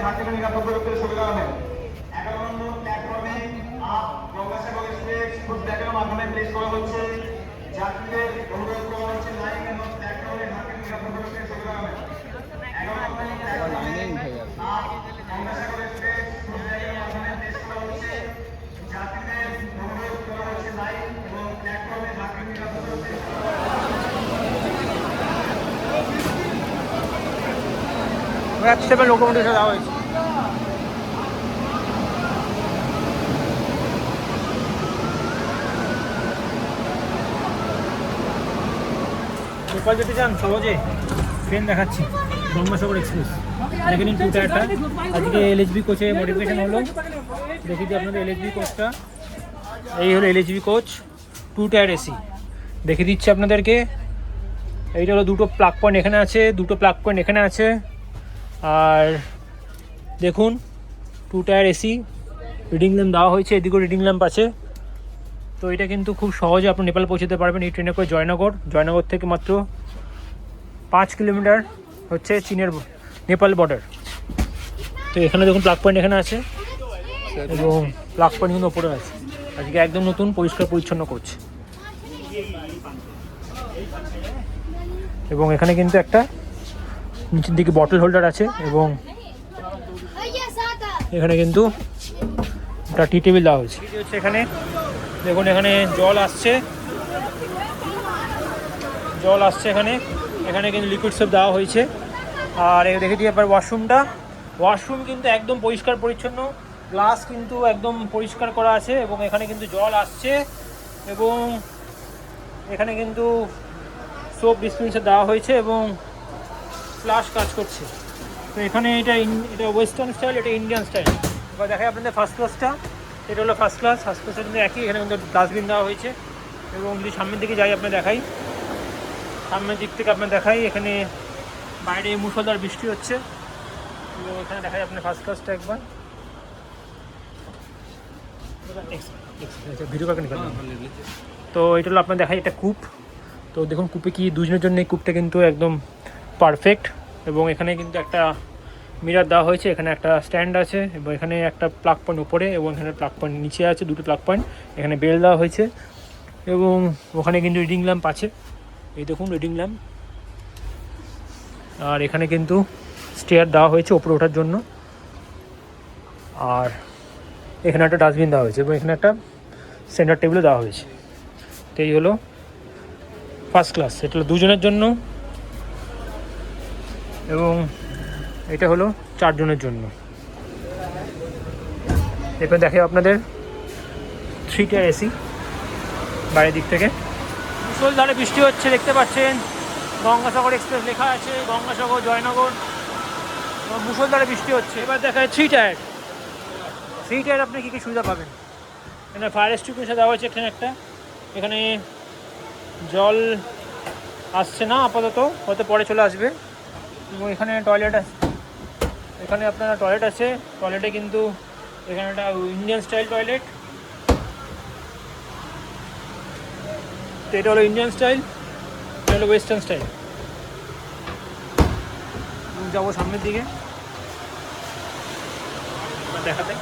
হাতিকে নিরাপদ করতে সুবিধা হবে। 11 নম্বর প্ল্যাটফর্মে আপ গঙ্গাসাগর এক্সপ্রেস ফুড ব্যাগের মাধ্যমে প্লেস করা হচ্ছে। যাত্রীদের অনুরোধ করা হচ্ছে লাইন এবং প্ল্যাটফর্মে হাতিকে নিরাপদ করতে সুবিধা হবে। 11 নম্বর প্ল্যাটফর্মে আপ গঙ্গাসাগর এক্সপ্রেস ফুড ব্যাগের মাধ্যমে প্লেস করা হচ্ছে। যাত্রীদের অনুরোধ করা হচ্ছে লাইন এবং প্ল্যাটফর্মে হাতিকে নিরাপদ করতে। লোকোমোটিভ দেওয়া হয়েছে। নেপাল যেতে চান সহজে ট্রেন দেখাচ্ছি, গঙ্গাসাগর এক্সপ্রেস দেখে নিন 2 টায়ারটা। আজকে এলএচবি কোচে মডিফিকেশন হলো, দেখি দিই আপনাদের এলএচবি কোচটা। এই হলো এলএচবি কোচ 2 টায়ার এসি, দেখে দিচ্ছি আপনাদেরকে। এইটা হলো দুটো প্লাগ পয়েন্ট এখানে আছে, দুটো প্লাগ পয়েন্ট এখানে আছে। আর দেখুন 2 টায়ার এসি, রিডিং ল্যাম্প দেওয়া হয়েছে, এদিকেও রিডিং ল্যাম্প আছে। তো এটা কিন্তু খুব সহজে আপনি নেপাল পৌঁছতে পারবেন এই ট্রেনে করে। জয়নগর থেকে মাত্র 5 কিলোমিটার হচ্ছে চীনের নেপাল বর্ডার। তো এখানে দেখুন প্লাগ পয়েন্ট এখানে আছে এবং প্লাগ পয়েন্ট কিন্তু ওপরে আছে। আজকে একদম নতুন পরিষ্কার পরিচ্ছন্ন কোচ। এবং এখানে কিন্তু একটা নিচের দিকে বটল হোল্ডার আছে এবং এখানে কিন্তু একটা টি টেবিল দেওয়া হয়েছে। এখানে দেখুন এখানে জল আসছে এখানে এখানে কিন্তু লিকুইড সোপ দেওয়া হয়েছে। আর দেখে দিই এবার ওয়াশরুম কিন্তু একদম পরিষ্কার পরিচ্ছন্ন, গ্লাস কিন্তু একদম পরিষ্কার করা আছে এবং এখানে কিন্তু জল আসছে এবং এখানে কিন্তু সোপ ডিসপেন্সার দেওয়া হয়েছে এবং ফ্লাশ কাজ করছে। তো এখানে এটা ওয়েস্টার্ন স্টাইল, এটা ইন্ডিয়ান স্টাইল। এবার দেখাই আপনাদের ফার্স্ট ক্লাসটা। এটা হলো ফার্স্ট ক্লাসের কিন্তু একই, এখানে কিন্তু ডাস্টবিন দেওয়া হয়েছে। এবং যদি সামনের দিকে যাই আপনার দেখাই, সামনের দিক থেকে আপনার দেখাই, এখানে বাইরে মুষলধার বৃষ্টি হচ্ছে এবং এখানে দেখাই আপনার ফার্স্ট ক্লাসটা একবার। ভিডিও কাকে নিকাল। তো এটা হলো আপনার দেখাই, এটা কূপ। তো দেখুন কূপে কি দুজনের জন্য এই কূপটা কিন্তু একদম পারফেক্ট। এবং এখানে কিন্তু একটা মিরার দেওয়া হয়েছে, এখানে একটা স্ট্যান্ড আছে এবং এখানে একটা প্লাগ পয়েন্ট উপরে এবং এখানে প্লাগ পয়েন্ট নিচে আছে, দুটো প্লাগ পয়েন্ট। এখানে বেল দেওয়া হয়েছে এবং ওখানে কিন্তু রিডিং ল্যাম্প আছে, এই দেখুন রিডিং ল্যাম্প। আর এখানে কিন্তু স্টেয়ার দেওয়া হয়েছে উপরে ওঠার জন্য। আর এখানে একটা ডাস্টবিন দেওয়া হয়েছে এবং এখানে একটা সেন্টার টেবিলও দেওয়া হয়েছে। তো এই হলো ফার্স্ট ক্লাস, এটা হলো দুজনের জন্য এবং এটা হলো 4 জনের জন্য। এরপর দেখে আপনাদের 3 টায়ার এসি বাইরের দিক থেকে। মুষলধারে বৃষ্টি হচ্ছে, দেখতে পাচ্ছেন গঙ্গাসাগর এক্সপ্রেস লেখা আছে, গঙ্গাসাগর জয়নগর, মুষলধারে বৃষ্টি হচ্ছে। এবার দেখায় 3 টায়ার আপনি কী কী সুবিধা পাবেন। এখানে ফায়ার এক্সটিংগুইশার দেওয়া হয়েছে, এখানে একটা, এখানে জল আসছে না আপাতত, হয়তো পরে চলে আসবে। এবং এখানে টয়লেট আছে, এখানে আপনার টয়লেট আছে। টয়লেটে কিন্তু এখানে একটা ইন্ডিয়ান স্টাইল টয়লেট। তো এটা হলো ইন্ডিয়ান স্টাইল, এটা হলো ওয়েস্টার্ন স্টাইল। যাবো সামনের দিকে দেখাতে।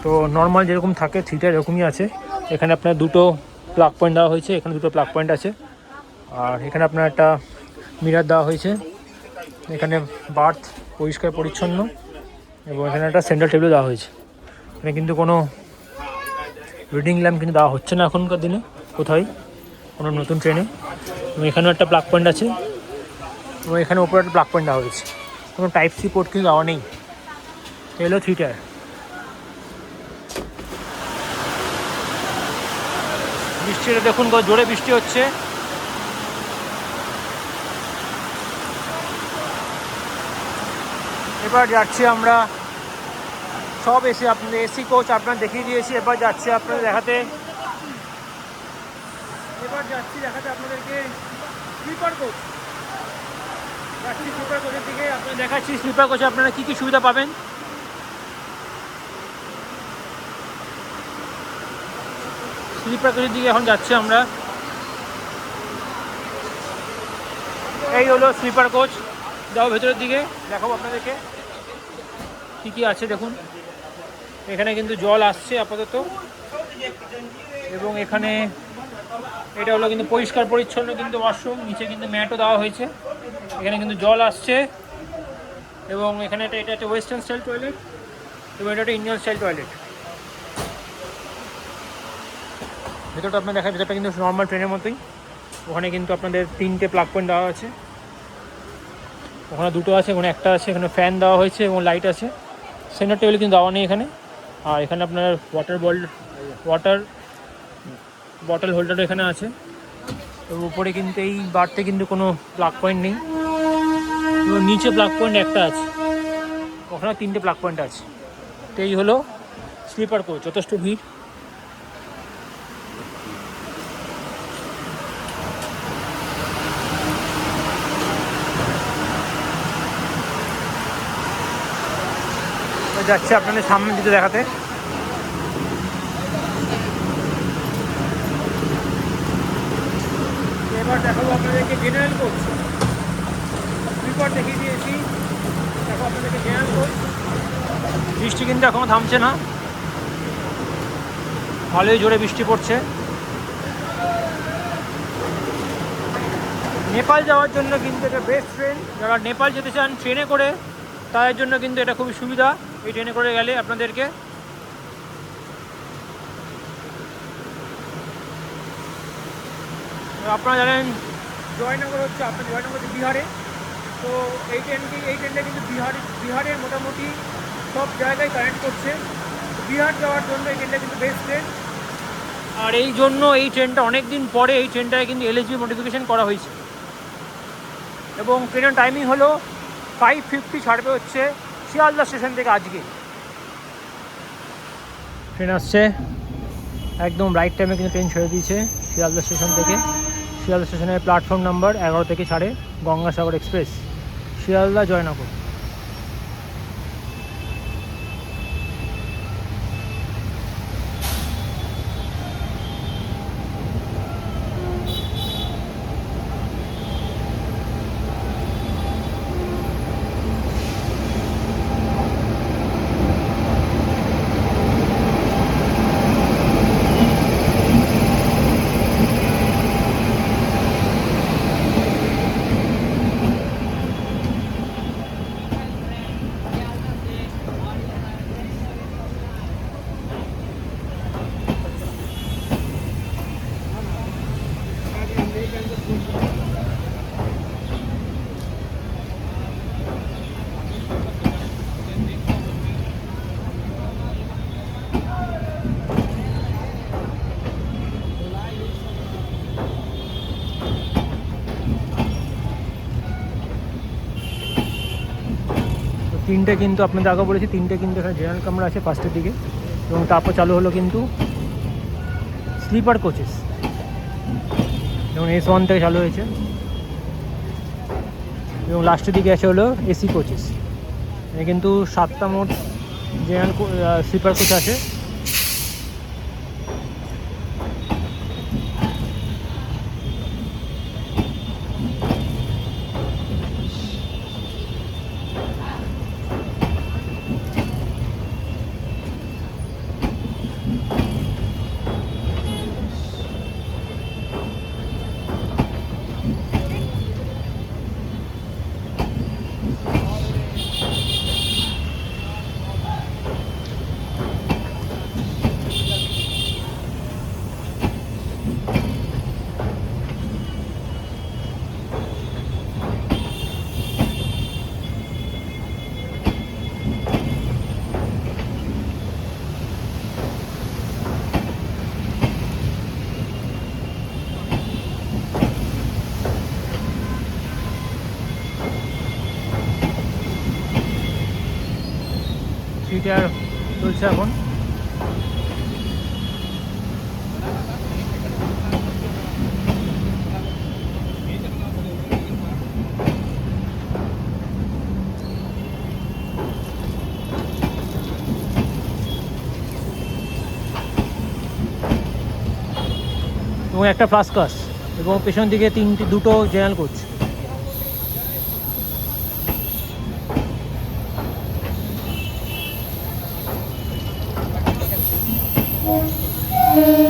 তো নর্মাল যেরকম থাকে 3 টায়ার এরকমই আছে। এখানে আপনার দুটো প্লাগ পয়েন্ট দেওয়া হয়েছে, এখানে দুটো প্লাগ পয়েন্ট আছে। আর এখানে আপনার একটা মিরার দেওয়া হয়েছে, এখানে বার্থ পরিষ্কার পরিচ্ছন্ন এবং এখানে একটা সেন্টার টেবিল দেওয়া হয়েছে। এখানে কিন্তু কোনো রিডিং ল্যাম্প কিন্তু দেওয়া হচ্ছে না এখনকার দিনে কোথায়, কোনো নতুন ট্রেনে। এবং এখানেও একটা প্লাগ পয়েন্ট আছে এবং এখানে ওপরে একটা প্লাগ পয়েন্ট দেওয়া হয়েছে। কোনো টাইপ সি পোর্ট কিন্তু দেওয়া নেই। এলো 3 টায়ার। বৃষ্টিটা দেখুন, জোরে বৃষ্টি হচ্ছে। এবার যাচ্ছি আমরা, সব এসি আপনাদের এসি কোচ আপনার দেখিয়ে দিয়েছি। এবার যাচ্ছি আপনাদের দেখাতে, আপনাদেরকে স্লিপার কোচ। যাচ্ছি স্লিপার কোচের দিকে, আপনাদের দেখাচ্ছি স্লিপার কোচে আপনারা কী কী সুবিধা পাবেন। স্লিপার কোচের দিকে এখন যাচ্ছি আমরা। এই হলো স্লিপার কোচ। যাও ভেতরের দিকে, দেখাবো আপনাদেরকে কী কী আছে। দেখুন এখানে কিন্তু জল আসছে আপাতত, এবং এখানে এটা হলো কিন্তু পরিষ্কার পরিচ্ছন্ন কিন্তু ওয়াশরুম। নিচে কিন্তু ম্যাটও দেওয়া হয়েছে, এখানে কিন্তু জল আসছে। এবং এখানে এটা একটা ওয়েস্টার্ন স্টাইল টয়লেট, এবং এটা একটা ইন্ডিয়ান স্টাইল টয়লেট। ভেতরটা আপনার দেখা, ভেতরটা কিন্তু নর্মাল ট্রেনের মতোই। ওখানে কিন্তু আপনাদের 3টে প্লাগ পয়েন্ট দেওয়া আছে, ওখানে 2টো আছে, ওখানে একটা আছে। এখানে ফ্যান দেওয়া হয়েছে এবং লাইট আছে। সেন্টার টেবিল কিন্তু দেওয়া নেই এখানে। আর এখানে আপনার ওয়াটার বটল হোল্ডারও এখানে আছে। এবং উপরে কিন্তু এই বারতে কিন্তু কোনো প্লাগ পয়েন্ট নেই, এবং নিচে প্লাগ পয়েন্ট একটা আছে, ওখানে 3টে প্লাগ পয়েন্ট আছে। তো এই হলো স্লিপার কোচ। যথেষ্ট ভিড়। যাচ্ছে আপনাদের সামনে দিতে দেখাতে। এবার দেখাবো আপনাদেরকে জেনারেল কোচ। স্লিপার দেখিয়ে দিয়েছি, দেখো আপনাদেরকে জেনারেল কোচ। বৃষ্টি কিন্তু এখনও থামছে না, ভালোই জোরে বৃষ্টি পড়ছে। নেপাল যাওয়ার জন্য কিন্তু এটা বেস্ট ট্রেন। যারা নেপাল যেতে চান ট্রেনে করে, তাদের জন্য কিন্তু এটা খুবই সুবিধা। এই ট্রেনে করে গেলে আপনাদেরকে আপনারা জানেন জয়নগর হচ্ছে আপনার জয়নগর বিহারে। তো এই ট্রেনটা কিন্তু বিহারের মোটামুটি সব জায়গায় কানেক্ট করছে। বিহার যাওয়ার জন্য এই ট্রেনটা কিন্তু বেস্ট ট্রেন। আর এই জন্য এই ট্রেনটা অনেক দিন পরে এই ট্রেনটায় কিন্তু এলএসবি মডিফিকেশন করা হয়েছে। এবং ট্রেনের টাইমিং হলো 5:50 ছাড়বে হচ্ছে শিয়ালদা স্টেশন থেকে। আজকে ট্রেন আসছে একদম রাইট টাইমে, কিন্তু ট্রেন ছেড়ে দিয়েছে শিয়ালদা স্টেশন থেকে। শিয়ালদা স্টেশনের প্ল্যাটফর্ম নাম্বার 11 থেকে ছাড়ে গঙ্গাসাগর এক্সপ্রেস শিয়ালদা জয়নগর। তিনটে কিন্তু আপনাদের আগে বলেছি, তিনটে কিন্তু এখানে জেনারেল কামরা আছে ফার্স্টের দিকে, এবং তারপর চালু হলো কিন্তু স্লিপার কোচেস, যেমন S1 থেকে চালু হয়েছে, এবং লাস্টের দিকে আছে হলো এসি কোচেস। এখানে কিন্তু 7টা মোট জেনারেল স্লিপার কোচ আছে। সিটার চলছে এখন। এবং একটা ফার্স্ট ক্লাস, এবং পেছন দিকে দুটো জেনারেল কোচ। Thank you.